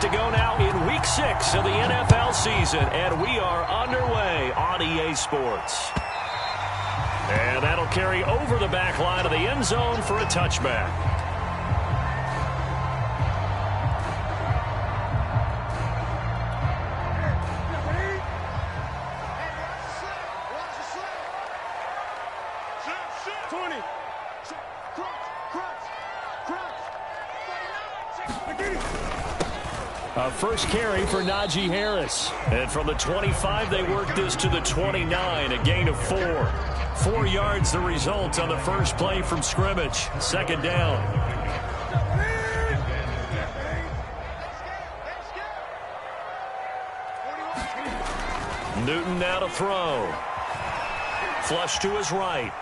to go now in Week 6 of the NFL season, and we are underway on EA Sports. And that'll carry over the back line of the end zone for a touchback. A first carry for Najee Harris. And from the 25, they work this to the 29, a gain of 4. 4 yards the result on the first play from scrimmage. Second down. Newton now to throw. Flush to his right.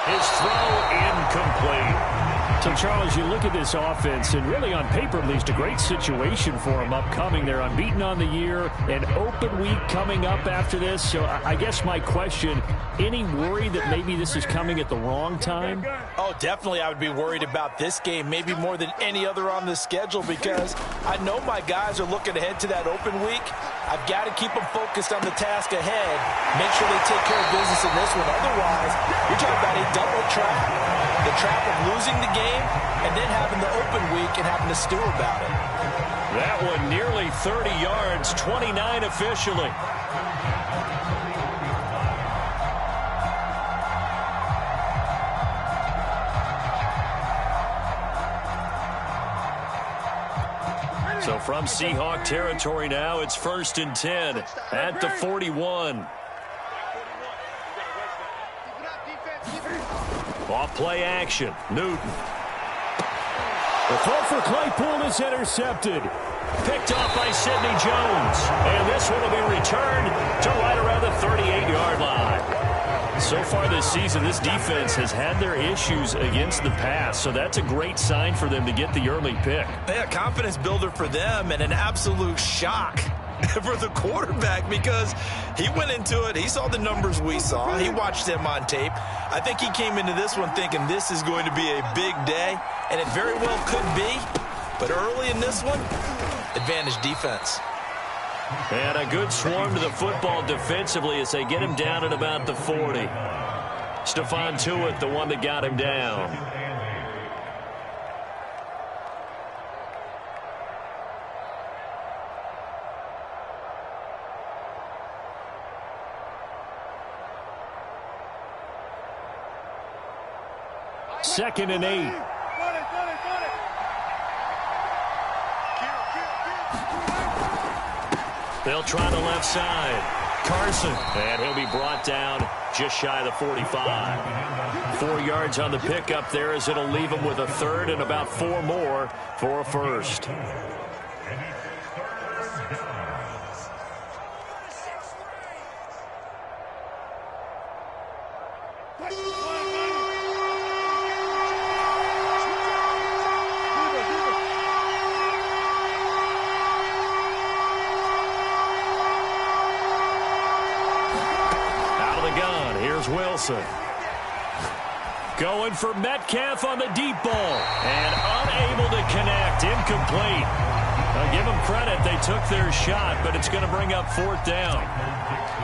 His throw incomplete. So, Charles, you look at this offense, and really on paper, at least, a great situation for them upcoming. They're unbeaten on the year, an open week coming up after this. So I guess my question, any worry that maybe this is coming at the wrong time? Oh, definitely I would be worried about this game, maybe more than any other on the schedule, because I know my guys are looking ahead to that open week. I've got to keep them focused on the task ahead, make sure they take care of business in this one. Otherwise, you're talking about a double trap. The trap of losing the game and then having the open week and having to stew about it. That one nearly 30 yards, 29 officially. So from Seahawk territory now, it's 1st and 10 at the 41. Off play action. Newton. The throw for Claypool is intercepted. Picked off by Sidney Jones. And this one will be returned to right around the 38-yard line. So far this season, this defense has had their issues against the pass. So that's a great sign for them to get the early pick. Yeah, confidence builder for them and an absolute shock for the quarterback, because he went into it, he saw the numbers we saw, he watched them on tape. I think he came into this one thinking this is going to be a big day, and it very well could be, but early in this one, advantage defense. And a good swarm to the football defensively as they get him down at about the 40. Stephon Tuitt, the one that got him down. Second and 8. They'll try the left side. Carson. And he'll be brought down just shy of the 45. 4 yards on the pickup there as it'll leave him with a third and about 4 more for a first. Wilson. Going for Metcalf on the deep ball. And unable to connect. Incomplete. I'll give them credit. They took their shot, but it's going to bring up 4th down.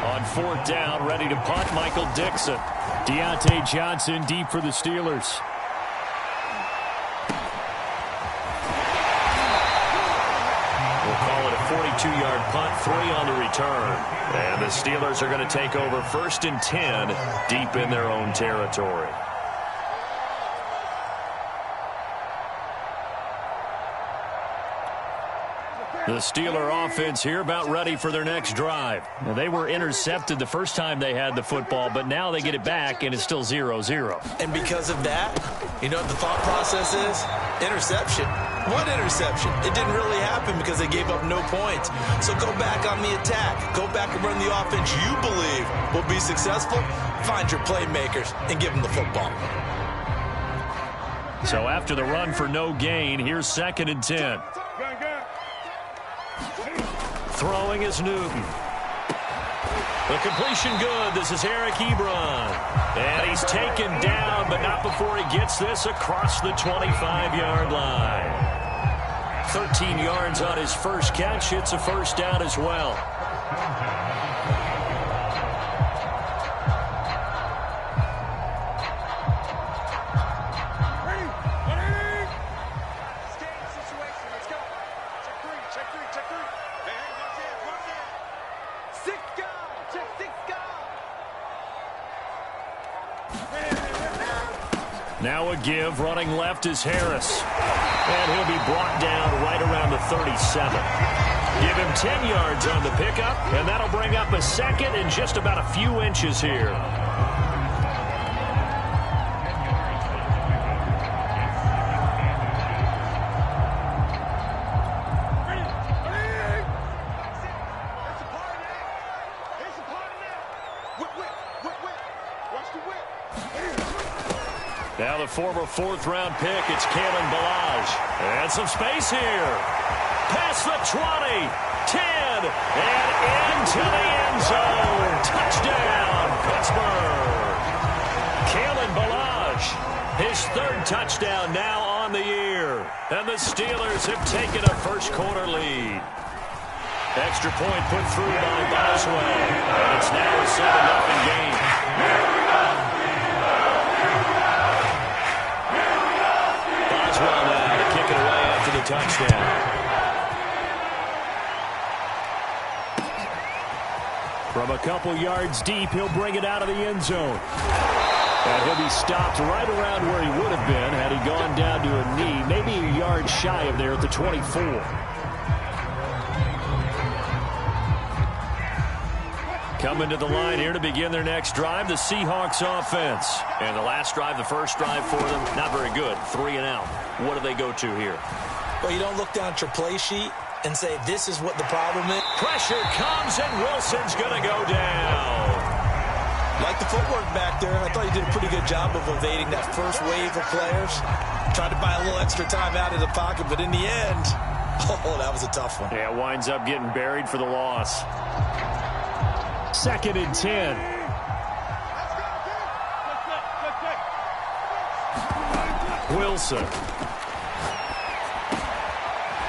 On 4th down, ready to punt, Michael Dixon. Deontay Johnson deep for the Steelers. We'll call it a 42-yard punt, 3 on the return. And the Steelers are going to take over 1st and 10 deep in their own territory. The Steeler offense here about ready for their next drive. Now, they were intercepted the first time they had the football, but now they get it back, and it's still 0-0. And because of that, you know what the thought process is? Interception. What interception? It didn't really happen because they gave up no points. So go back on the attack. Go back and run the offense you believe will be successful. Find your playmakers and give them the football. So after the run for no gain, here's 2nd and 10. Throwing is Newton. The completion good. This is Eric Ebron. And he's taken down, but not before he gets this across the 25-yard line. 13 yards on his first catch. It's a first down as well. Now a give, running left is Harris. And he'll be brought down right around the 37. Give him 10 yards on the pickup, and that'll bring up a second and just about a few inches here. Now the former fourth-round pick, it's Kalen Ballage. And some space here. Past the 20, 10, and into the end zone. Touchdown, Pittsburgh. Kalen Ballage, his third touchdown now on the year. And the Steelers have taken a first-quarter lead. Extra point put through by Boswell. And it's now a 7-0 game. Boswell now to kick it away after the touchdown. From a couple yards deep, he'll bring it out of the end zone. And he'll be stopped right around where he would have been had he gone down to a knee, maybe a yard shy of there at the 24. Coming to the line here to begin their next drive, the Seahawks offense. And the last drive, the first drive for them, not very good. 3 and out. What do they go to here? Well, you don't look down at your play sheet and say, this is what the problem is. Pressure comes, and Wilson's going to go down. Like the footwork back there, I thought he did a pretty good job of evading that first wave of players. Tried to buy a little extra time out of the pocket, but in the end, oh, that was a tough one. Yeah, winds up getting buried for the loss. 2nd and 10. Wilson.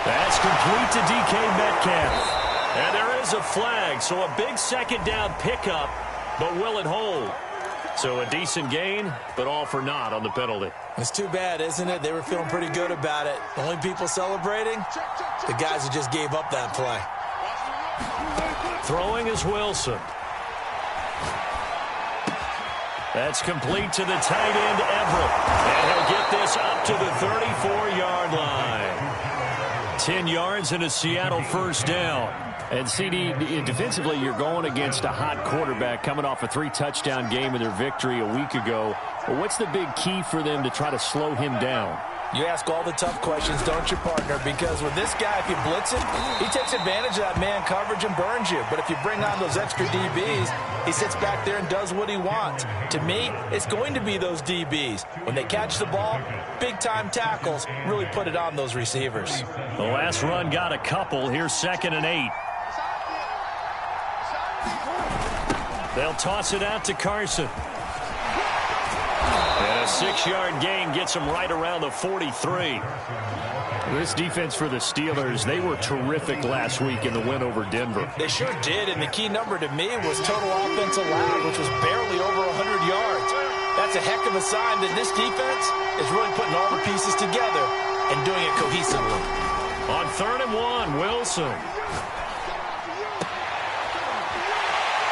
That's complete to DK Metcalf. And there is a flag, so a big second down pickup, but will it hold? So a decent gain, but all for naught on the penalty. It's too bad, isn't it? They were feeling pretty good about it. The only people celebrating, the guys who just gave up that play. Throwing is Wilson. That's complete to the tight end, Everett. And he'll get this up to the 34-yard line. 10 yards and a Seattle first down. And, CD, defensively, you're going against a hot quarterback coming off a 3-touchdown game in their victory a week ago. But what's the big key for them to try to slow him down? You ask all the tough questions, don't you, partner? Because with this guy, if you blitz him, he takes advantage of that man coverage and burns you. But if you bring on those extra DBs, he sits back there and does what he wants. To me, it's going to be those DBs. When they catch the ball, big-time tackles really put it on those receivers. The last run got a couple. Here's 2nd and 8. They'll toss it out to Carson. And a 6-yard gain gets him right around the 43. This defense for the Steelers, they were terrific last week in the win over Denver. They sure did, and the key number to me was total offense allowed, which was barely over 100 yards. That's a heck of a sign that this defense is really putting all the pieces together and doing it cohesively. On 3rd and 1, Wilson.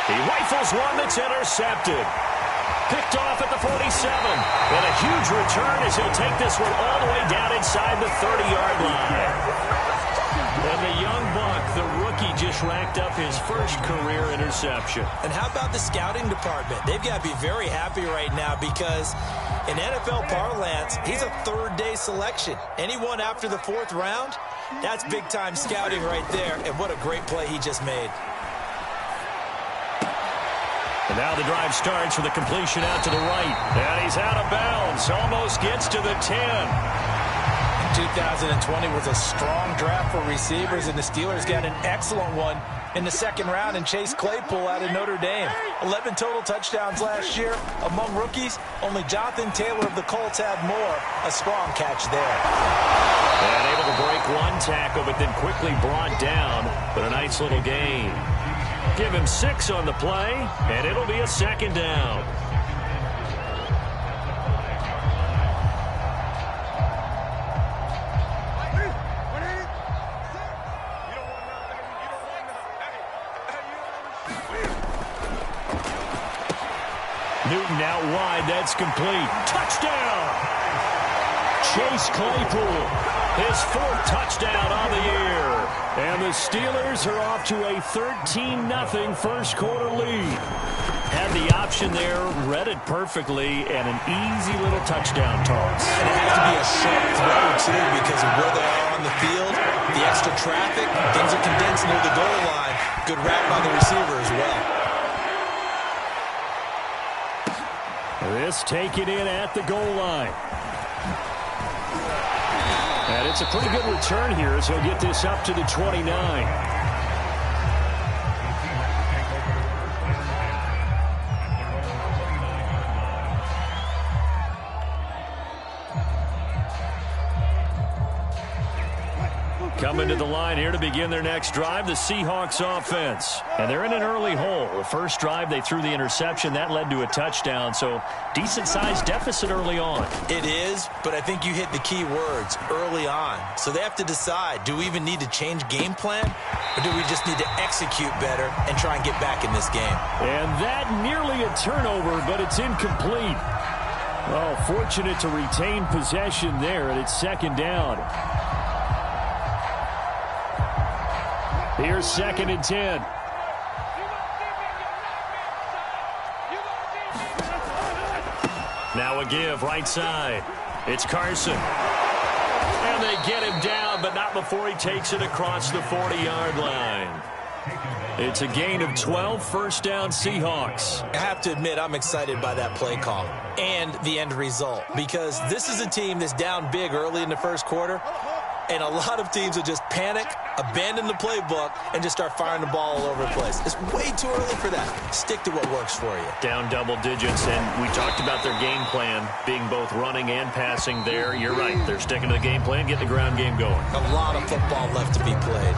He rifles one that's intercepted. Picked off at the 47. And a huge return as he'll take this one all the way down inside the 30-yard line. And the young buck, the rookie, just racked up his first career interception. And how about the scouting department? They've got to be very happy right now because in NFL parlance, he's a third-day selection. Anyone after the 4th round, that's big-time scouting right there. And what a great play he just made. And now the drive starts with a completion out to the right. And he's out of bounds. Almost gets to the 10. 2020 was a strong draft for receivers, and the Steelers got an excellent one in the second round in Chase Claypool out of Notre Dame. 11 total touchdowns last year. Among rookies, only Jonathan Taylor of the Colts had more. A strong catch there. And able to break one tackle, but then quickly brought down. But a nice little gain. Give him 6 on the play, and it'll be a second down. Newton out wide. That's complete. Touchdown! Chase Claypool, his 4th touchdown on the year. And the Steelers are off to a 13-0 first quarter lead. Had the option there, read it perfectly, and an easy little touchdown toss. And it has to be a sharp throw, too, because of where they are on the field, the extra traffic, things are condensed near the goal line. Good route by the receiver as well. This taken in at the goal line. And it's a pretty good return here as he'll get this up to the 29. Coming to the line here to begin their next drive, the Seahawks offense. And they're in an early hole. The first drive, they threw the interception. That led to a touchdown, so decent-sized deficit early on. It is, but I think you hit the key words, early on. So they have to decide, do we even need to change game plan, or do we just need to execute better and try and get back in this game? And that nearly a turnover, but it's incomplete. Well, fortunate to retain possession there, and it's second down. Here's 2nd and 10. Now a give right side. It's Carson. And they get him down, but not before he takes it across the 40-yard line. It's a gain of 12, first down Seahawks. I have to admit, I'm excited by that play call and the end result, because this is a team that's down big early in the first quarter, and a lot of teams will just panic, abandon the playbook, and just start firing the ball all over the place. It's way too early for that. Stick to what works for you. Down double digits, and we talked about their game plan being both running and passing there. You're right. They're sticking to the game plan, getting the ground game going. A lot of football left to be played.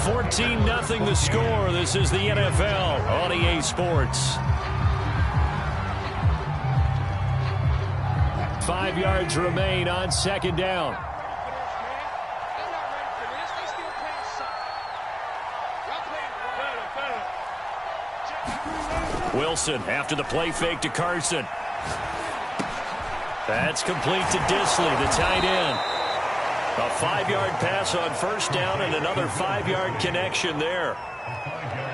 14-0 the score. This is the NFL on EA Sports. 5 yards remain on second down. Wilson after the play fake to Carson. That's complete to Disley, the tight end. A 5-yard pass on first down and another 5-yard connection there.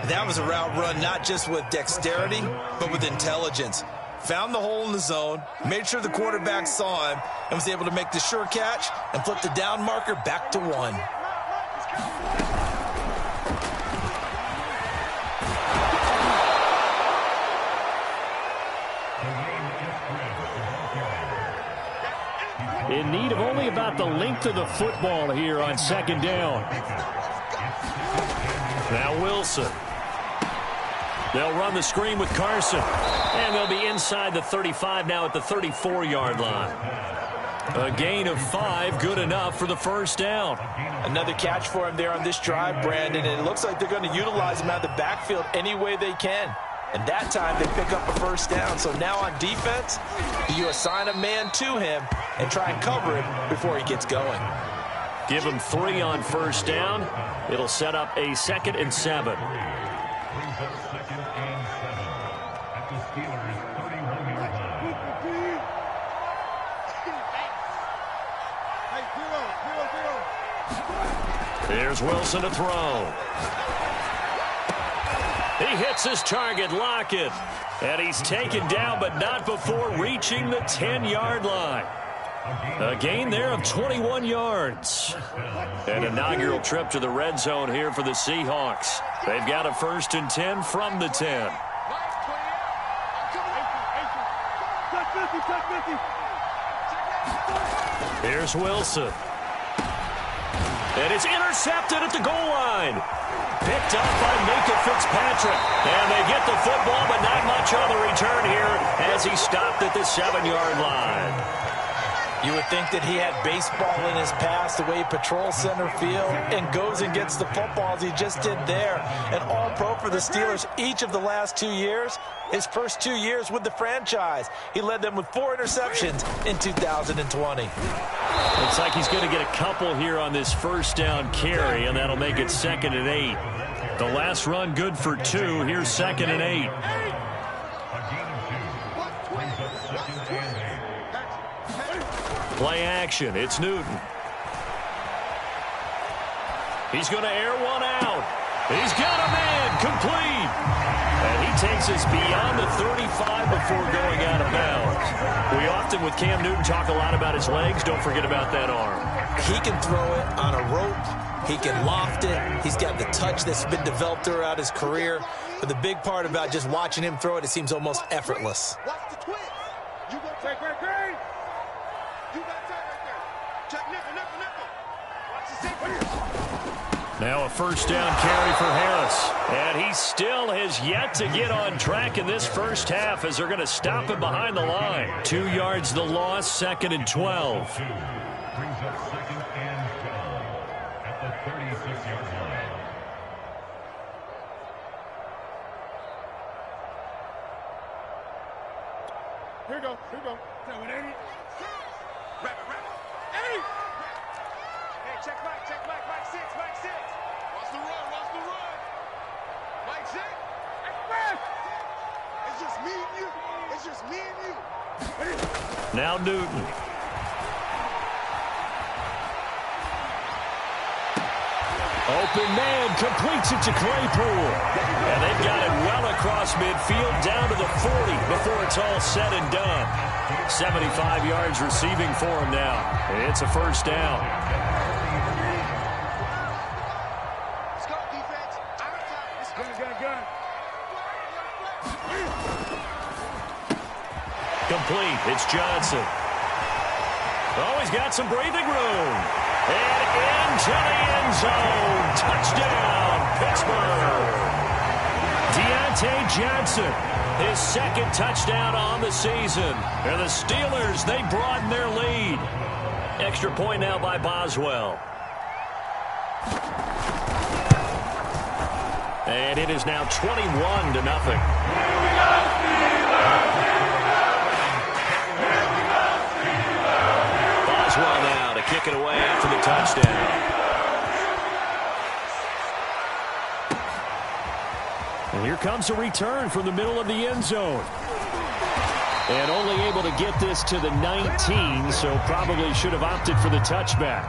That was a route run not just with dexterity, but with intelligence. Found the hole in the zone, made sure the quarterback saw him, and was able to make the sure catch and flip the down marker back to 1. In need of only about the length of the football here on second down. Now Wilson. They'll run the screen with Carson. And they'll be inside the 35 now at the 34-yard line. A gain of 5, good enough for the first down. Another catch for him there on this drive, Brandon, and it looks like they're going to utilize him out of the backfield any way they can. And that time they pick up a first down. So now on defense, you assign a man to him and try and cover him before he gets going. Give him 3 on first down. It'll set up a 2nd and 7. Here's Wilson to throw. He hits his target, Lockett. And he's taken down, but not before reaching the 10-yard line. A gain there of 21 yards. An inaugural trip to the red zone here for the Seahawks. They've got a 1st and 10 from the 10. Here's Wilson. And it's intercepted at the goal line. Picked up by Minkah Fitzpatrick. And they get the football, but not much on the return here as he stopped at the 7-yard line. You would think that he had baseball in his past, the way he patrols center field and goes and gets the football as he just did there. An all-pro for the Steelers each of the last 2 years. His first 2 years with the franchise. He led them with 4 interceptions in 2020. Looks like he's going to get a couple here on this first down carry, and that'll make it 2nd and 8. The last run good for 2. Here's 2nd and 8. Play action. It's Newton. He's going to air one out. He's got a man. Complete. And he takes us beyond the 35 before going out of bounds. We often, with Cam Newton, talk a lot about his legs. Don't forget about that arm. He can throw it on a rope. He can loft it. He's got the touch that's been developed throughout his career. But the big part about just watching him throw it, it seems almost effortless. Watch the twitch. You go take great. You got that right there. Check nickel. Watch the safety. Now a first down carry for Harris. And he still has yet to get on track in this first half as they're going to stop him behind the line. 2 yards the loss, 2nd and 12. Brings up 2nd and 12 at the 36-yard line. Here you go. Tell it, 80. Wrap it. 80. Hey, check Mike 6. Watch the run. Mike 6. Express. It's just me and you. Now Newton. Open man completes it to Claypool. And they've got it well across midfield down to the 40 before it's all said and done. 75 yards receiving for him now. It's a first down. Let's go, defense. I'm attack. Gun. Complete. It's Johnson. Oh, he's got some breathing room. And into the end zone. Touchdown, Pittsburgh. Deontay Johnson, his 2nd touchdown on the season. And the Steelers, they broaden their lead. Extra point now by Boswell. And it is now 21-0. Boswell now to kick it away after the touchdown. And here comes a return from the middle of the end zone. And only able to get this to the 19, so probably should have opted for the touchback.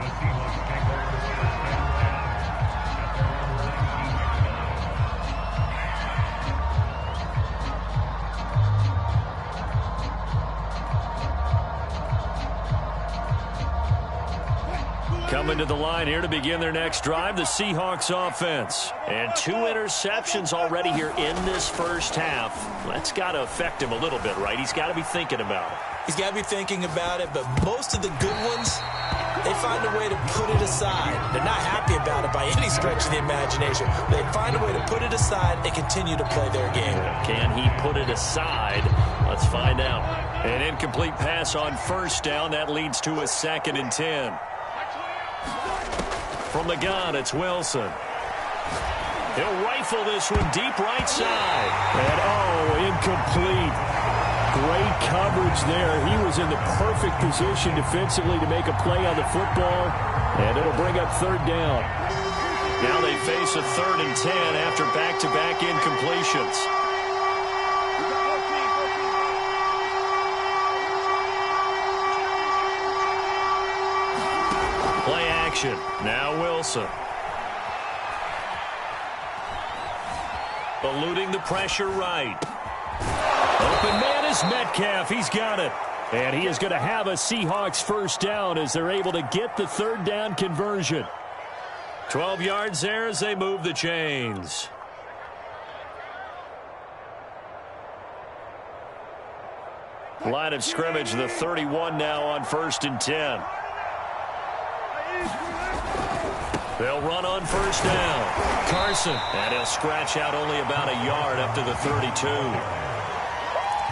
Coming to the line here to begin their next drive, the Seahawks offense. And 2 interceptions already here in this first half. That's got to affect him a little bit, right? He's got to be thinking about it. He's got to be thinking about it, but most of the good ones, they find a way to put it aside. They're not happy about it by any stretch of the imagination. They find a way to put it aside and continue to play their game. Can he put it aside? Let's find out. An incomplete pass on first down. That leads to a 2nd and 10. From the gun, it's Wilson. He'll rifle this one deep right side. And, incomplete. Great coverage there. He was in the perfect position defensively to make a play on the football. And it'll bring up 3rd down. Now they face a 3rd and 10 after back-to-back incompletions. Play action. Now Wilson. Eluding the pressure right. Open man is Metcalf. He's got it. And he is going to have a Seahawks first down as they're able to get the 3rd down conversion. 12 yards there as they move the chains. Line of scrimmage, the 31 now on 1st and 10. They'll run on 1st down. Carson. And he'll scratch out only about a yard up to the 32.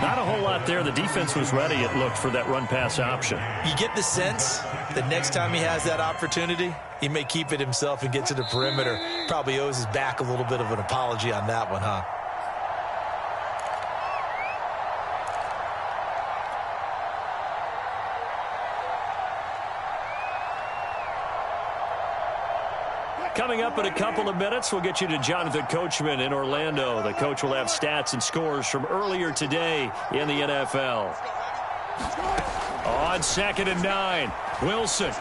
Not a whole lot there. The defense was ready, it looked, for that run-pass option. You get the sense that next time he has that opportunity, he may keep it himself and get to the perimeter. Probably owes his back a little bit of an apology on that one, huh? Coming up in a couple of minutes, we'll get you to Jonathan Coachman in Orlando. The coach will have stats and scores from earlier today in the NFL. On 2nd and 9, Wilson.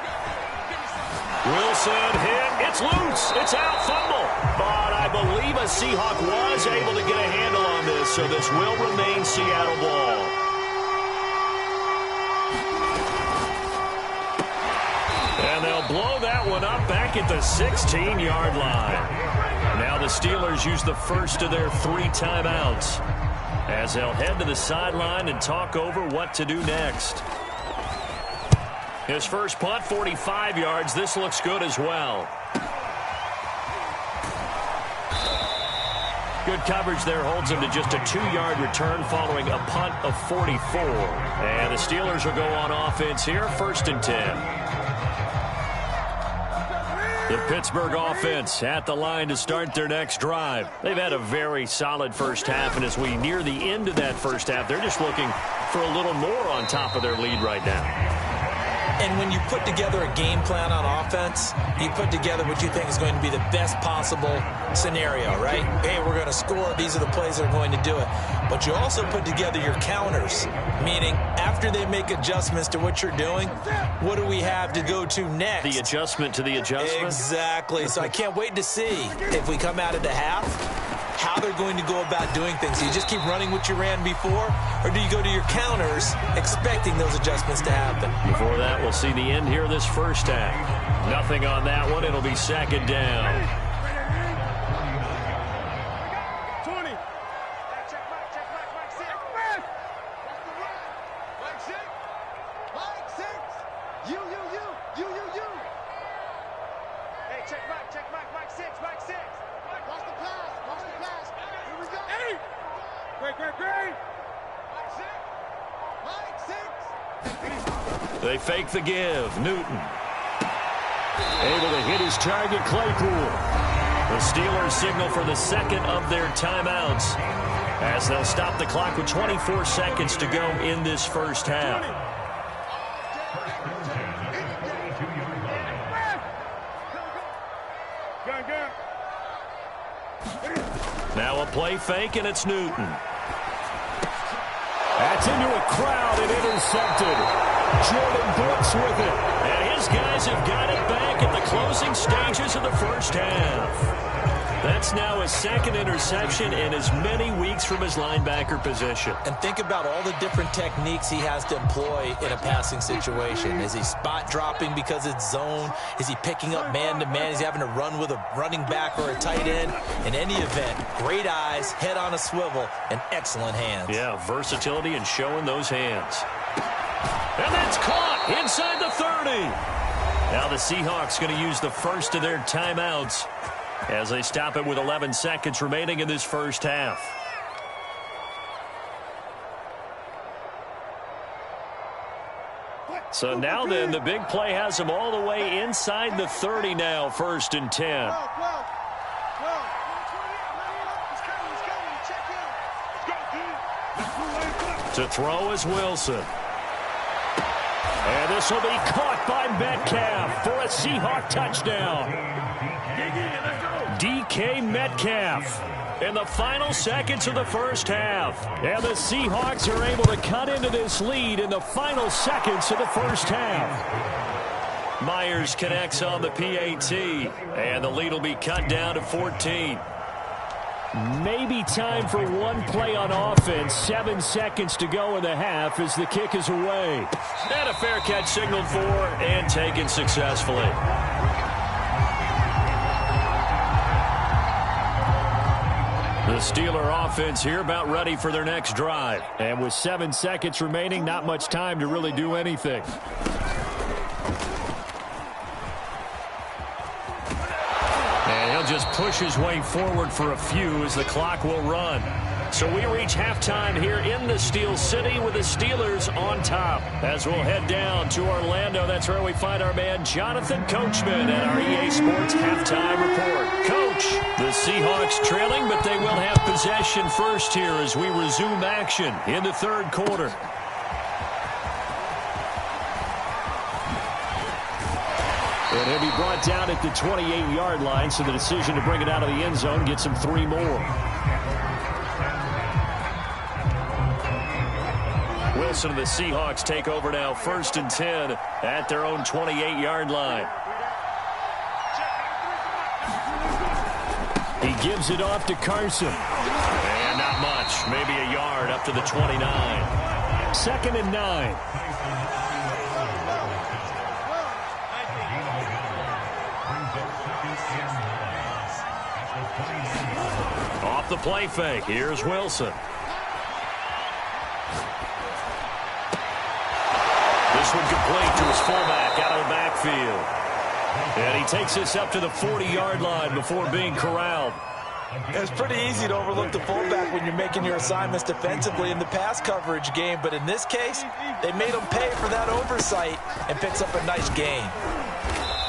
Wilson hit. It's loose. It's out. Fumble. But I believe a Seahawk was able to get a handle on this, so this will remain Seattle ball. And they'll blow that one up back at the 16-yard line. Now the Steelers use the first of their 3 timeouts as they'll head to the sideline and talk over what to do next. His first punt, 45 yards. This looks good as well. Good coverage there holds him to just a 2-yard return following a punt of 44. And the Steelers will go on offense here, 1st and 10. The Pittsburgh offense at the line to start their next drive. They've had a very solid first half, and as we near the end of that first half, they're just looking for a little more on top of their lead right now. And when you put together a game plan on offense, you put together what you think is going to be the best possible scenario, right? Hey, we're going to score. These are the plays that are going to do it. But you also put together your counters, meaning after they make adjustments to what you're doing, what do we have to go to next? The adjustment to the adjustment? Exactly. So I can't wait to see if we come out of the half, how they're going to go about doing things. Do you just keep running what you ran before, or do you go to your counters expecting those adjustments to happen? Before that, we'll see the end here this first half. Nothing on that one. It'll be 2nd down. 20. Check back, Mike 6. What's the run? Mike 6. Mike 6. You. Hey, check back, Mike 6. Watch the pass. Here we go. Hey. Great. Mike 6. They fake the give. Newton. Able to hit his target, Claypool. The Steelers signal for the second of their timeouts as they'll stop the clock with 24 seconds to go in this first half. Now a play fake, and it's Newton. That's into a crowd and intercepted. Jordan Brooks with it. And his guys have got it back at the closing stages of the first half. That's now his 2nd interception in as many weeks from his linebacker position. And think about all the different techniques he has to employ in a passing situation. Is he spot dropping because it's zone? Is he picking up man-to-man? Is he having to run with a running back or a tight end? In any event, great eyes, head on a swivel, and excellent hands. Yeah, versatility and showing those hands. And that's caught inside the 30. Now the Seahawks going to use the first of their timeouts as they stop it with 11 seconds remaining in this first half. So now then, the big play has them all the way inside the 30 now, 1st and 10. To throw is Wilson. And this will be caught by Metcalf for a Seahawk touchdown. DK Metcalf in the final seconds of the first half. And the Seahawks are able to cut into this lead in the final seconds of the first half. Myers connects on the PAT, and the lead will be cut down to 14. Maybe time for one play on offense. 7 seconds to go in the half as the kick is away. And a fair catch signaled for and taken successfully. The Steeler offense here about ready for their next drive. And with 7 seconds remaining, not much time to really do anything. And he'll just push his way forward for a few as the clock will run. So we reach halftime here in the Steel City with the Steelers on top. As we'll head down to Orlando, that's where we find our man Jonathan Coachman at our EA Sports Halftime Report. Coach, the Seahawks trailing, but they will have possession first here as we resume action in the third quarter. And he'll be brought down at the 28-yard line, so the decision to bring it out of the end zone gets him 3 more. Wilson and the Seahawks take over now, 1st and 10 at their own 28-yard line. He gives it off to Carson. And not much, maybe a yard up to the 29. 2nd and 9. Off the play fake, here's Wilson. This one complete to his fullback out of the backfield. And he takes this up to the 40-yard line before being corralled. It's pretty easy to overlook the fullback when you're making your assignments defensively in the pass coverage game. But in this case, they made him pay for that oversight and picks up a nice gain.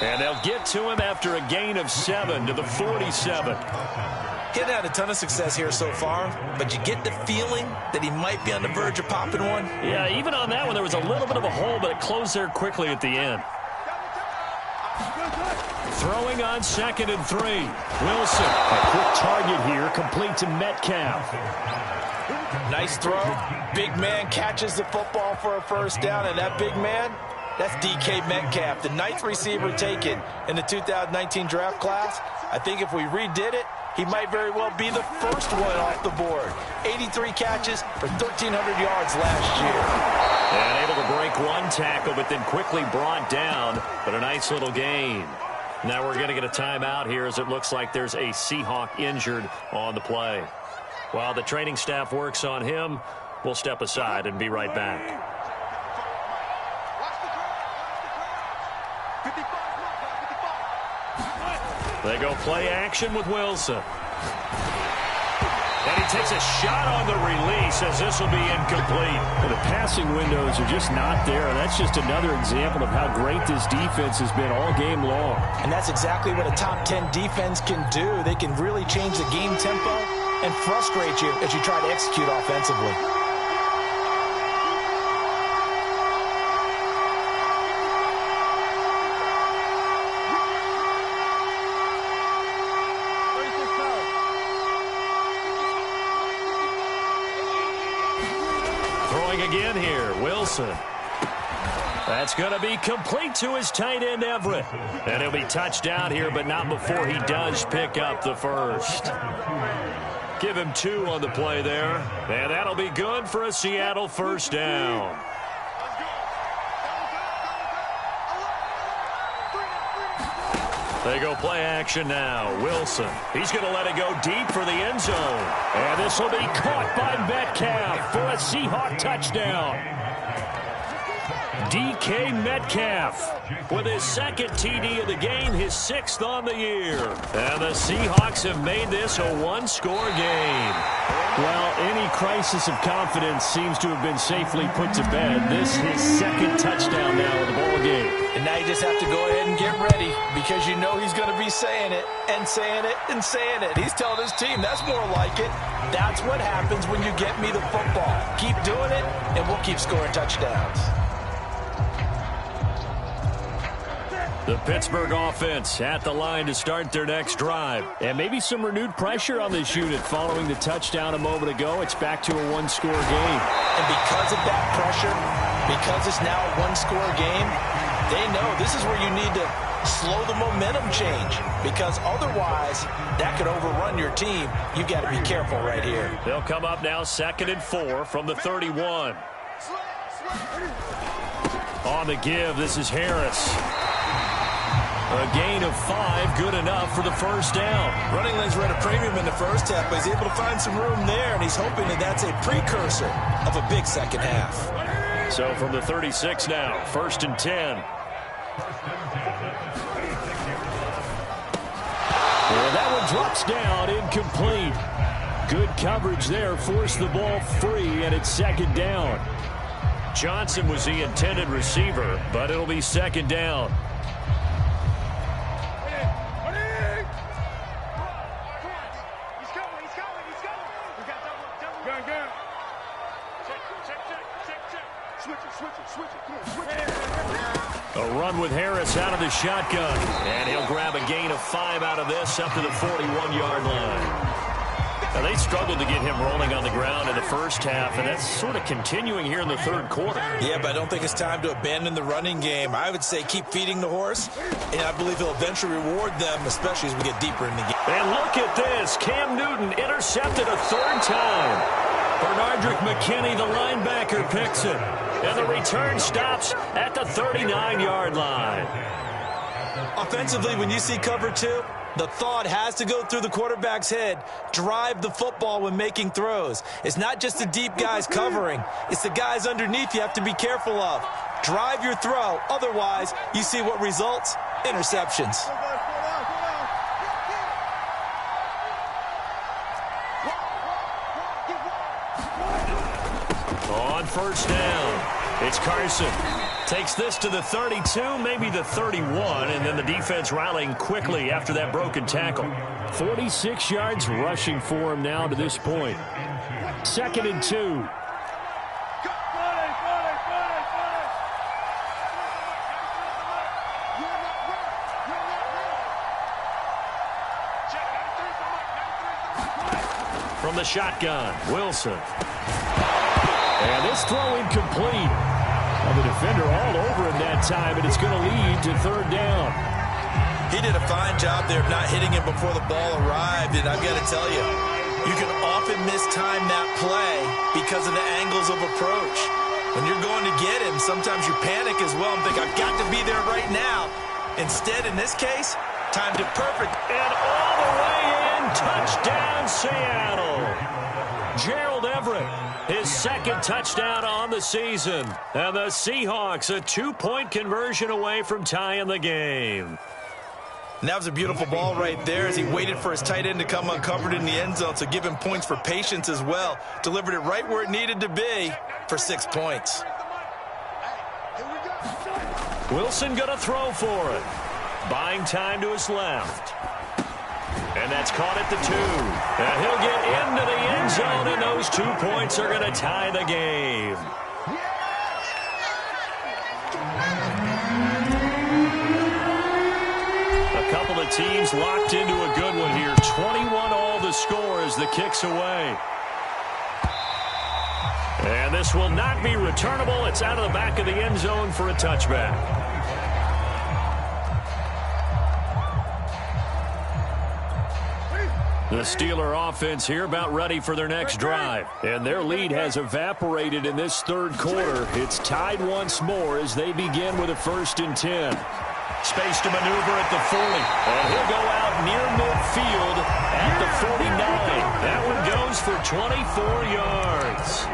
And they'll get to him after a gain of 7 to the 47. He hasn't had a ton of success here so far, but you get the feeling that he might be on the verge of popping one. Yeah, even on that one, there was a little bit of a hole, but it closed there quickly at the end. Throwing on 2nd and 3. Wilson, a quick target here, complete to Metcalf. Nice throw. Big man catches the football for a first down, and that big man, that's DK Metcalf, the 9th receiver taken in the 2019 draft class. I think if we redid it, he might very well be the first one off the board. 83 catches for 1,300 yards last year. And able to break one tackle, but then quickly brought down. But a nice little gain. Now we're going to get a timeout here as it looks like there's a Seahawk injured on the play. While the training staff works on him, we'll step aside and be right back. They go play action with Wilson. And he takes a shot on the release as this will be incomplete. Well, the passing windows are just not there. And that's just another example of how great this defense has been all game long. And that's exactly what a top 10 defense can do. They can really change the game tempo and frustrate you as you try to execute offensively. Again here, Wilson. That's going to be complete to his tight end, Everett. And he'll be touchdown here, but not before he does pick up the first. Give him 2 on the play there. And that'll be good for a Seattle first down. They go play action now. Wilson. He's going to let it go deep for the end zone. And this will be caught by Metcalf for a Seahawk touchdown. DK Metcalf with his 2nd TD of the game, his 6th on the year. And the Seahawks have made this a 1-score game. Well, any crisis of confidence seems to have been safely put to bed. This is his 2nd touchdown now of the ball game. And now you just have to go ahead and get ready because you know he's going to be saying it and saying it and saying it. He's telling his team that's more like it. That's what happens when you get me the football. Keep doing it, and we'll keep scoring touchdowns. The Pittsburgh offense at the line to start their next drive. And maybe some renewed pressure on this unit following the touchdown a moment ago. It's back to a 1-score game. And because of that pressure, because it's now a 1-score game, they know this is where you need to slow the momentum change because otherwise that could overrun your team. You've got to be careful right here. They'll come up now 2nd and 4 from the 31. On the give, this is Harris. A gain of 5, good enough for the first down. Running lanes were at a premium in the first half, but he's able to find some room there, and he's hoping that that's a precursor of a big second half. So from the 36 now, 1st and 10. Well, that one drops down, incomplete. Good coverage there, forced the ball free, and it's 2nd down. Johnson was the intended receiver, but it'll be 2nd down. A run with Harris out of the shotgun, and he'll grab a gain of 5 out of this up to the 41-yard line. Now, they struggled to get him rolling on the ground in the first half, and that's sort of continuing here in the 3rd quarter. Yeah, but I don't think it's time to abandon the running game. I would say keep feeding the horse, and I believe he'll eventually reward them, especially as we get deeper in the game. And look at this. Cam Newton intercepted a 3rd time. Bernardrick McKinney, the linebacker, picks it. And the return stops at the 39-yard line. Offensively, when you see cover 2, the thought has to go through the quarterback's head. Drive the football when making throws. It's not just the deep guys covering. It's the guys underneath you have to be careful of. Drive your throw. Otherwise, you see what results? Interceptions. On 1st down, it's Carson. Takes this to the 32, maybe the 31, and then the defense rallying quickly after that broken tackle. 46 yards rushing for him now to this point. 2nd and 2. From the shotgun, Wilson. And this throw incomplete. Well, the defender all over him that time, and it's going to lead to 3rd down. He did a fine job there of not hitting him before the ball arrived, and I've got to tell you, you can often mistime that play because of the angles of approach. When you're going to get him, sometimes you panic as well and think, I've got to be there right now. Instead, in this case, timed it perfect. And all the way in, touchdown Seattle. Gerald Everett, his 2nd touchdown on the season. And the Seahawks, a 2-point conversion away from tying the game. And that was a beautiful ball right there as he waited for his tight end to come uncovered in the end zone, so give him points for patience as well. Delivered it right where it needed to be for 6 points. Wilson going to throw for it. Buying time to his left. And that's caught at the 2. And he'll get into the end zone, and those 2 points are going to tie the game. A couple of teams locked into a good one here. 21 all the score as the kick's away. And this will not be returnable. It's out of the back of the end zone for a touchback. The Steeler offense here about ready for their next drive. And their lead has evaporated in this 3rd quarter. It's tied once more as they begin with a 1st and 10. Space to maneuver at the 40. And he'll go out near midfield at the 49. That one goes for 24 yards.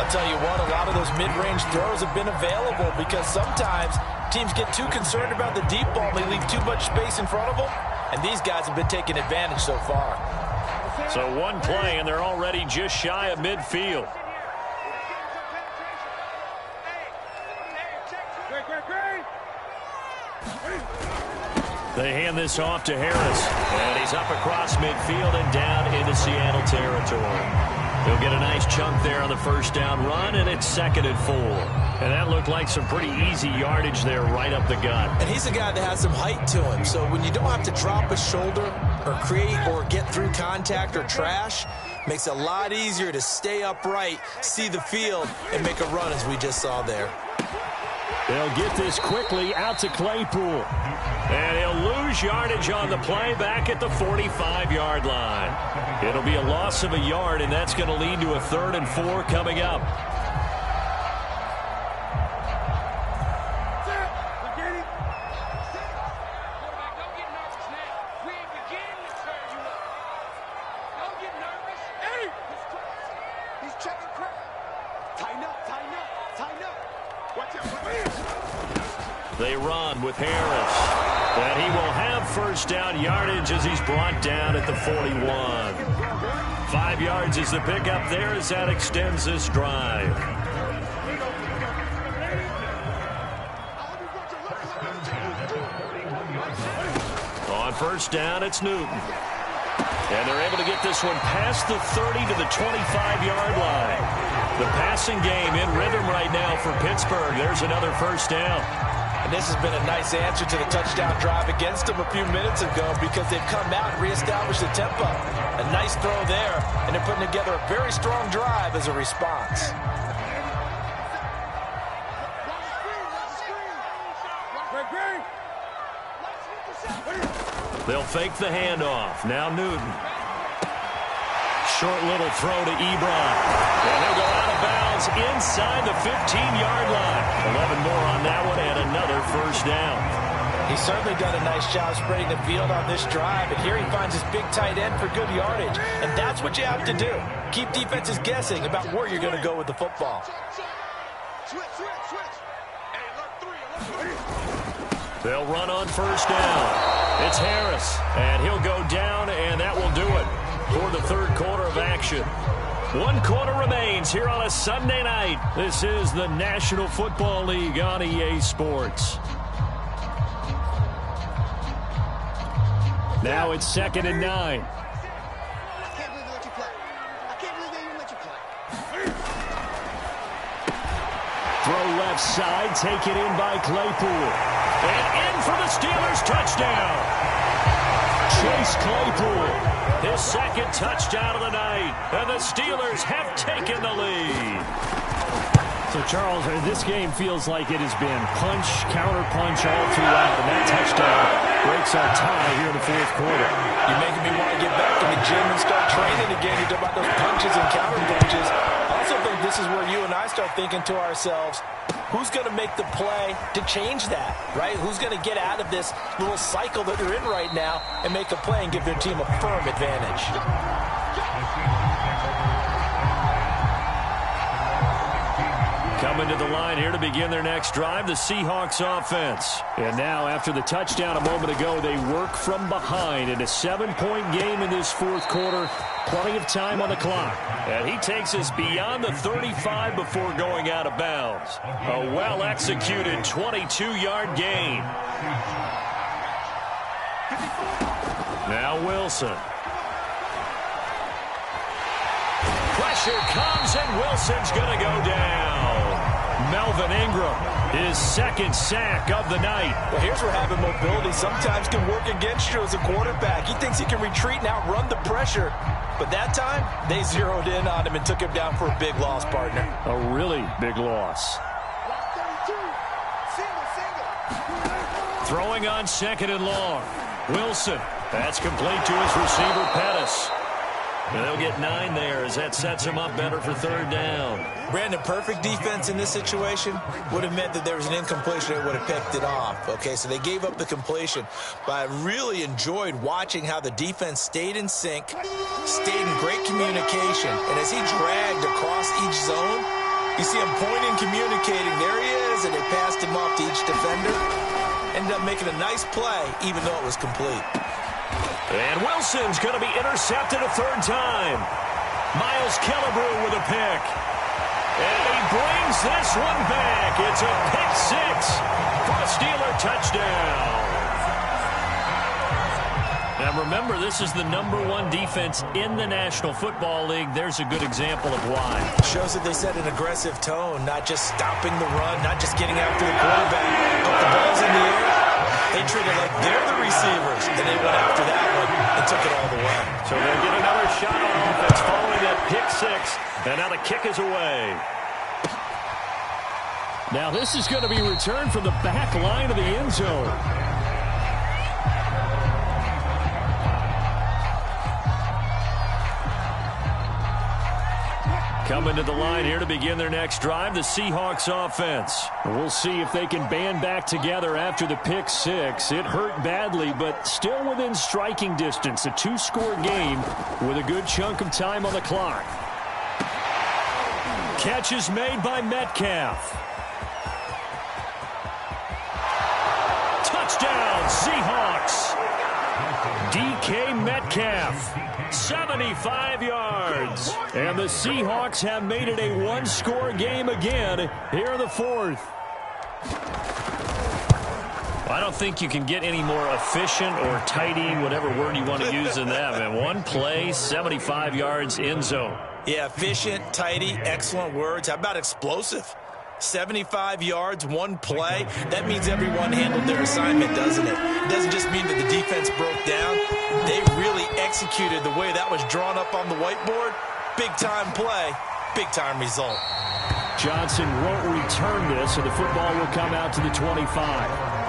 I'll tell you what, a lot of those mid-range throws have been available because sometimes teams get too concerned about the deep ball and they leave too much space in front of them. And these guys have been taking advantage so far. So one play, and they're already just shy of midfield. They hand this off to Harris. And he's up across midfield and down into Seattle territory. He'll get a nice chunk there on the 1st down run, and it's 2nd and 4. And that looked like some pretty easy yardage there right up the gut. And he's a guy that has some height to him, so when you don't have to drop his shoulder or create or get through contact or trash, makes it a lot easier to stay upright, see the field, and make a run as we just saw there. They'll get this quickly out to Claypool. And he'll lose yardage on the play back at the 45-yard line. It'll be a loss of a yard, and that's going to lead to a 3rd and 4 coming up. They run with Harris. And he will have first down yardage as he's brought down at the 41. 5 yards is the pickup there as that extends this drive. On first down, it's Newton. And they're able to get this one past the 30 to the 25-yard line. The passing game in rhythm right now for Pittsburgh. There's another first down. And this has been a nice answer to the touchdown drive against them a few minutes ago because they've come out and reestablished the tempo. A nice throw there, and they're putting together a very strong drive as a response. They'll fake the handoff. Now Newton. Short little throw to Ebron. And he'll go out of bounds inside the 15-yard line. 11 more on that one and another first down. He's certainly done a nice job spreading the field on this drive. And here he finds his big tight end for good yardage. And that's what you have to do. Keep defenses guessing about where you're going to go with the football. They'll run on first down. It's Harris, and he'll go down, and that will do it for the third quarter of action. 1 quarter remains here on a Sunday night. This is the National Football League on EA Sports. Now it's 2nd and 9. I can't believe they let you play. I can't believe they even let you play. Throw left side, taken in by Claypool. And in for the Steelers, touchdown. Chase Claypool, his second touchdown of the night. And the Steelers have taken the lead. So, Charles, this game feels like it has been punch, counter-punch all throughout. And that touchdown breaks our tie here in the fourth quarter. You're making me want to get back in the gym and start training again. You talk about those punches and counter-punches. I also think this is where you and I start thinking to ourselves, who's going to make the play to change that, right? Who's going to get out of this little cycle that they're in right now and make a play and give their team a firm advantage? Coming to the line here to begin their next drive, the Seahawks offense. And now, after the touchdown a moment ago, they work from behind in a 7-point game in this fourth quarter. Plenty of time on the clock. And he takes us beyond the 35 before going out of bounds. A well-executed 22-yard gain. Now Wilson. Pressure comes, and Wilson's going to go down. Melvin Ingram, his second sack of the night. Well, here's where having mobility sometimes can work against you as a quarterback. He thinks he can retreat and outrun the pressure. But that time, they zeroed in on him and took him down for a big loss, partner. A really big loss. Throwing on 2nd and long. Wilson. That's complete to his receiver, Pettis. And they'll get 9 there as that sets him up better for 3rd down. Brandon, perfect defense in this situation would have meant that there was an incompletion that would have picked it off. Okay, so they gave up the completion. But I really enjoyed watching how the defense stayed in sync, stayed in great communication. And as he dragged across each zone, you see him pointing, communicating. There he is, and they passed him off to each defender. Ended up making a nice play, even though it was complete. And Wilson's going to be intercepted a 3rd time. Miles Killebrew with a pick. And he brings this one back. It's a pick 6 for a Steeler touchdown. Now remember, this is the #1 defense in the National Football League. There's a good example of why. Shows that they set an aggressive tone, not just stopping the run, not just getting after the quarterback. Put the balls in the air. They treat it like they're the receivers, and they went after that one and took it all the way. So they'll get another shot on offense following that pick 6, and now the kick is away. Now this is going to be returned from the back line of the end zone. Coming to the line here to begin their next drive, the Seahawks offense. We'll see if they can band back together after the pick 6. It hurt badly, but still within striking distance. A 2-score game with a good chunk of time on the clock. Catch is made by Metcalf. Touchdown, Seahawks. DK Metcalf, 75 yards. And the Seahawks have made it a one-score game again here in the fourth. I don't think you can get any more efficient or tidy, whatever word you want to use in that. Man, one play, 75 yards, end zone. Yeah, efficient, tidy, excellent words. How about explosive? 75 yards, one play. That means everyone handled their assignment, doesn't it? It doesn't just mean that the defense broke down. They really executed the way that was drawn up on the whiteboard. Big-time play, big-time result. Johnson won't return this, and the football will come out to the 25.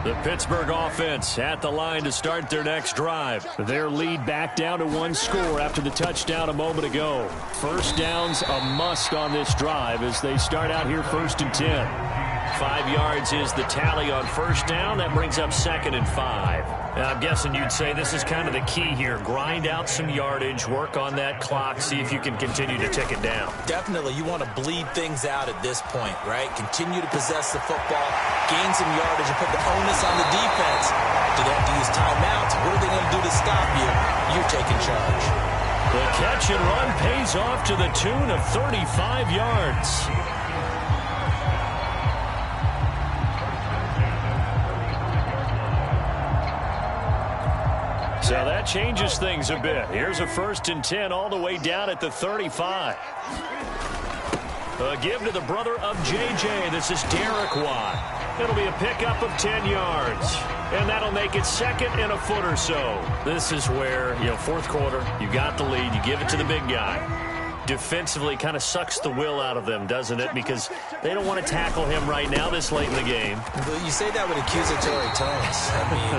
The Pittsburgh offense at the line to start their next drive. Their lead back down to one score after the touchdown a moment ago. First down's a must on this drive as they start out here 1st and 10. 5 yards is the tally on first down. That brings up 2nd and 5. Now, I'm guessing you'd say this is kind of the key here. Grind out some yardage, work on that clock, see if you can continue to tick it down. Definitely, you want to bleed things out at this point, right? Continue to possess the football, gain some yardage, and put the onus on the defense. Do they have to use timeouts? What are they going to do to stop you? You're taking charge. The catch and run pays off to the tune of 35 yards. So that changes things a bit. Here's a 1st and 10 all the way down at the 35. A give to the brother of J.J. This is Derek Watt. It'll be a pickup of 10 yards. And that'll make it 2nd and a foot or so. This is where, fourth quarter, you got the lead. You give it to the big guy. Defensively kind of sucks the will out of them, doesn't it? Because they don't want to tackle him right now this late in the game. Well, you say that with accusatory tones. I mean,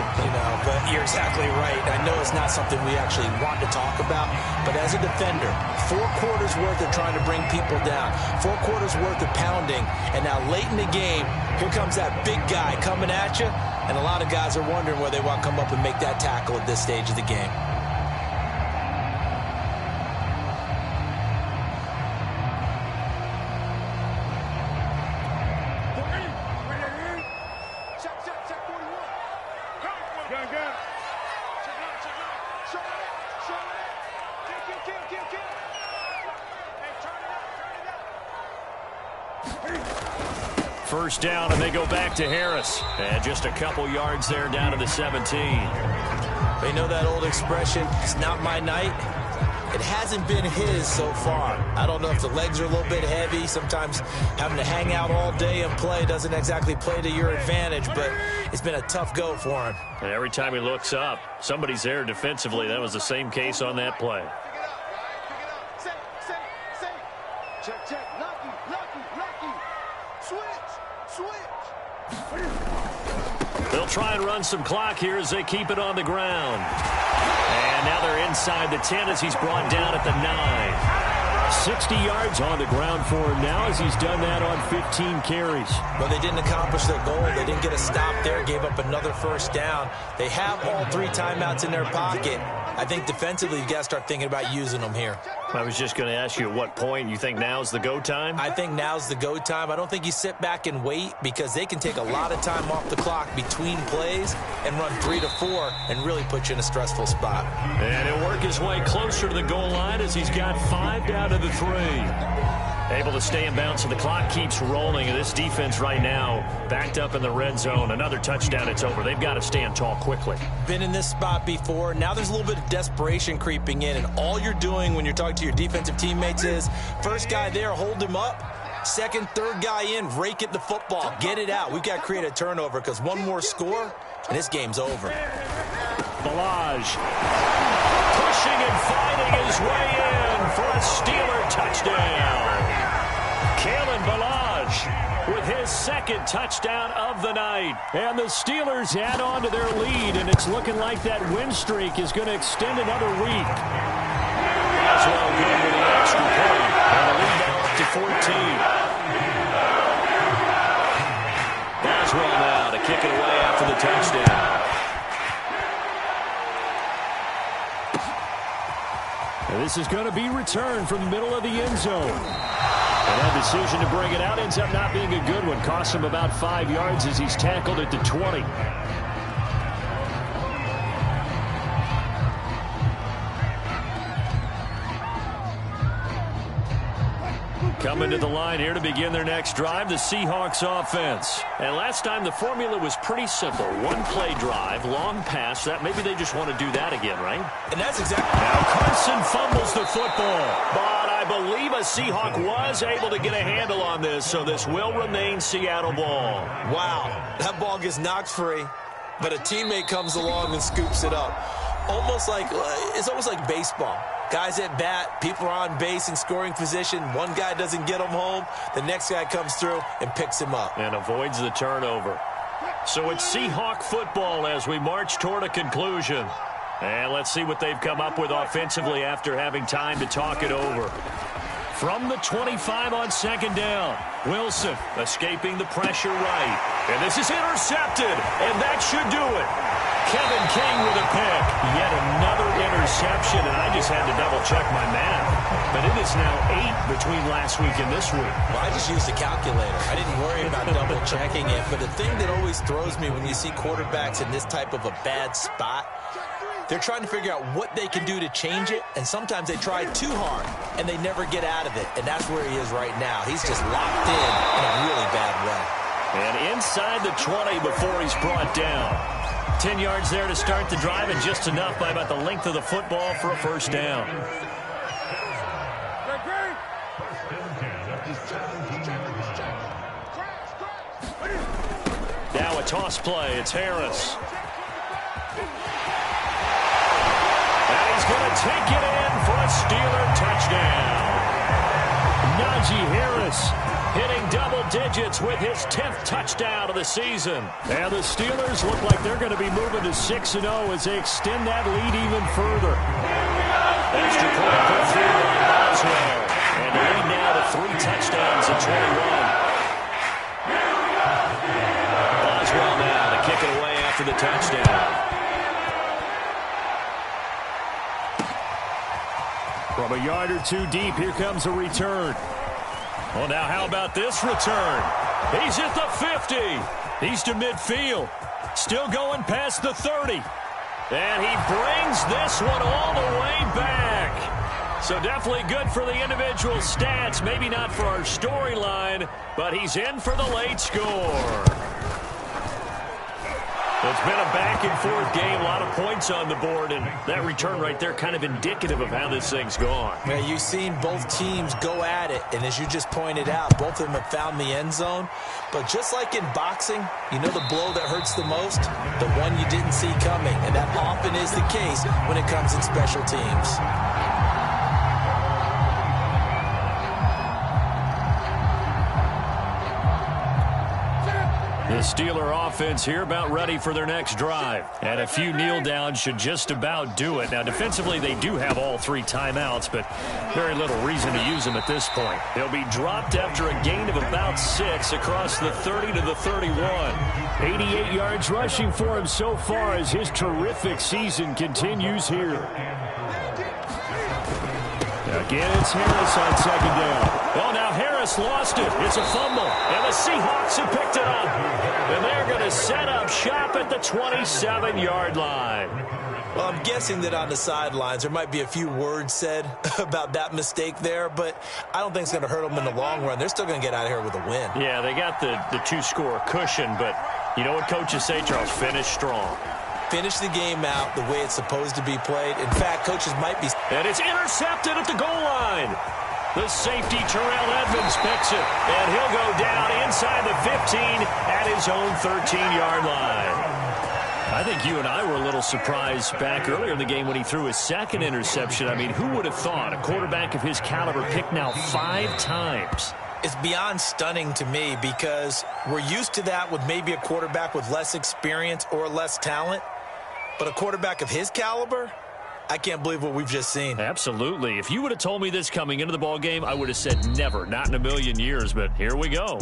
but you're exactly right. I know it's not something we actually want to talk about, but as a defender, 4 quarters worth of trying to bring people down, 4 quarters worth of pounding, and now late in the game, here comes that big guy coming at you, and a lot of guys are wondering where they want to come up and make that tackle at this stage of the game. First down, and they go back to Harris. And just a couple yards there down to the 17. They know that old expression, it's not my night. It hasn't been his so far. I don't know if the legs are a little bit heavy. Sometimes having to hang out all day and play doesn't exactly play to your advantage, but it's been a tough go for him. And every time he looks up, somebody's there defensively. That was the same case on that play. Check, check. Lucky. Switch. They'll try and run some clock here as they keep it on the ground. And now they're inside the 10 as he's brought down at the 9. 60 yards on the ground for him now as he's done that on 15 carries. But they didn't accomplish their goal. They didn't get a stop there, gave up another first down. They have all 3 timeouts in their pocket. I think defensively you've got to start thinking about using them here. I was just going to ask you at what point you think now's the go time? I think now's the go time. I don't think you sit back and wait because they can take a lot of time off the clock between plays and run 3 to 4 and really put you in a stressful spot. And he'll work his way closer to the goal line as he's got 5 down to the 3. Able to stay in bounds, so the clock keeps rolling. And this defense right now backed up in the red zone. Another touchdown, it's over. They've got to stand tall quickly. Been in this spot before. Now there's a little bit of desperation creeping in, and all you're doing when you're talking to your defensive teammates is first guy there, hold him up. Second, third guy in, rake at the football. Get it out. We've got to create a turnover because one more score, and this game's over. Ballage pushing and fighting his way in for a Steeler touchdown. Kalen Ballage with his 2nd touchdown of the night. And the Steelers add on to their lead, and it's looking like that win streak is going to extend another week. As well, good with the extra point. And the lead now up to 14. Boswell now to kick it away after the touchdown. This is going to be returned from the middle of the end zone. And that decision to bring it out ends up not being a good one. Costs him about 5 yards as he's tackled at the 20. Coming to the line here to begin their next drive, the Seahawks offense. And last time the formula was pretty simple. One-play drive, long pass. That maybe they just want to do that again, right? And that's exactly... Now Carson fumbles the football. But I believe a Seahawk was able to get a handle on this, so this will remain Seattle ball. Wow, that ball gets knocked free, but a teammate comes along and scoops it up. It's almost like baseball. Guys at bat, people are on base in scoring position. One guy doesn't get him home. The next guy comes through and picks him up. And avoids the turnover. So it's Seahawk football as we march toward a conclusion. And let's see what they've come up with offensively after having time to talk it over. From the 25 on second down, Wilson escaping the pressure right. And this is intercepted, and that should do it. Kevin King with a pick. Yet another interception, and I just had to double-check my math. But it is now 8 between last week and this week. Well, I just used a calculator. I didn't worry about double-checking it. But the thing that always throws me when you see quarterbacks in this type of a bad spot, they're trying to figure out what they can do to change it, and sometimes they try too hard, and they never get out of it. And that's where he is right now. He's just locked in a really bad way. And inside the 20 before he's brought down. 10 yards there to start the drive, and just enough by about the length of the football for a first down. Now a toss play. It's Harris. And he's going to take it in for a Steeler touchdown. Najee Harris hitting double digits with his 10th touchdown of the season. And the Steelers look like they're going to be moving to 6-0 as they extend that lead even further. Extra point put through by Boswell. And the lead now to 3 touchdowns at 21. Boswell now to kick it away after the touchdown. From a yard or two deep, here comes a return. Well, now how about this return? He's at the 50. He's to midfield. Still going past the 30. And he brings this one all the way back. So definitely good for the individual stats. Maybe not for our storyline, but he's in for the late score. It's been a back-and-forth game, a lot of points on the board, and that return right there kind of indicative of how this thing's gone. Yeah, you've seen both teams go at it, and as you just pointed out, both of them have found the end zone. But just like in boxing, you know the blow that hurts the most? The one you didn't see coming, and that often is the case when it comes in special teams. The Steeler offense here about ready for their next drive. And a few kneel downs should just about do it. Now, defensively, they do have all 3 timeouts, but very little reason to use them at this point. They'll be dropped after a gain of about 6 across the 30 to the 31. 88 yards rushing for him so far as his terrific season continues here. Again, it's Harris on second down. Oh, now Harris lost it. It's a fumble. And the Seahawks have picked it up. And they're going to set up shop at the 27-yard line. Well, I'm guessing that on the sidelines there might be a few words said about that mistake there, but I don't think it's going to hurt them in the long run. They're still going to get out of here with a win. Yeah, they got the 2-score cushion, but you know what coaches say, Charles? Finish strong. Finish the game out the way it's supposed to be played. In fact, coaches might be... And it's intercepted at the goal line. The safety, Terrell Edmonds, picks it. And he'll go down inside the 15 at his own 13-yard line. I think you and I were a little surprised back earlier in the game when he threw his second interception. I mean, who would have thought a quarterback of his caliber picked now 5 times? It's beyond stunning to me because we're used to that with maybe a quarterback with less experience or less talent. But a quarterback of his caliber, I can't believe what we've just seen. Absolutely. If you would have told me this coming into the ballgame, I would have said never, not in a million years, but here we go.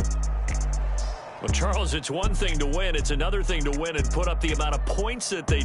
Well, Charles, it's one thing to win. It's another thing to win and put up the amount of points that they